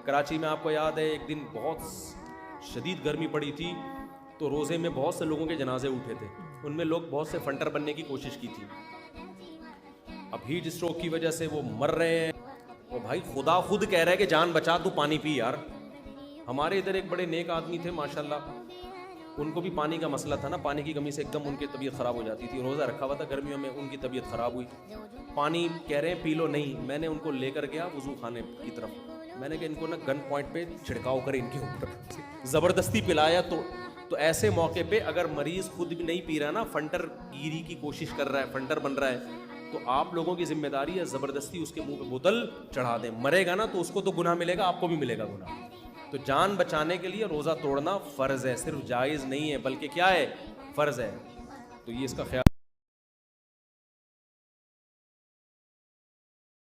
کراچی میں آپ کو یاد ہے ایک دن بہت شدید گرمی پڑی تھی تو روزے میں بہت سے لوگوں کے جنازے اٹھے تھے, ان میں لوگ بہت سے فنٹر بننے کی کوشش کی تھی. اب ہیٹ اسٹروک کی وجہ سے وہ مر رہے ہیں. وہ بھائی خدا خود کہہ رہا ہے کہ جان بچا تو پانی پی یار. ہمارے ادھر ایک بڑے نیک آدمی تھے ماشاءاللہ, ان کو بھی پانی کا مسئلہ تھا نا, پانی کی کمی سے ایک دم ان کی طبیعت خراب ہو جاتی تھی. روزہ رکھا ہوا تھا گرمیوں میں, ان کی طبیعت خراب ہوئی, پانی کہہ رہے ہیں پی لو, نہیں. میں نے ان کو لے کر گیا وضو خانے کی طرف, میں نے کہا ان کو نا گن پوائنٹ پہ چھڑکاؤ کرے ان کے اوپر, زبردستی پلایا. تو ایسے موقع پہ اگر مریض خود بھی نہیں پی رہا نا, فنٹر گیری کی کوشش کر رہا ہے, فنٹر بن رہا ہے, تو آپ لوگوں کی ذمہ داری ہے زبردستی اس کے منہ پہ بوتل چڑھا دیں. مرے گا نا تو اس کو تو گناہ ملے گا, آپ کو بھی ملے گا گناہ. تو جان بچانے کے لیے روزہ توڑنا فرض ہے, صرف جائز نہیں ہے بلکہ کیا ہے, فرض ہے. تو یہ اس کا خیال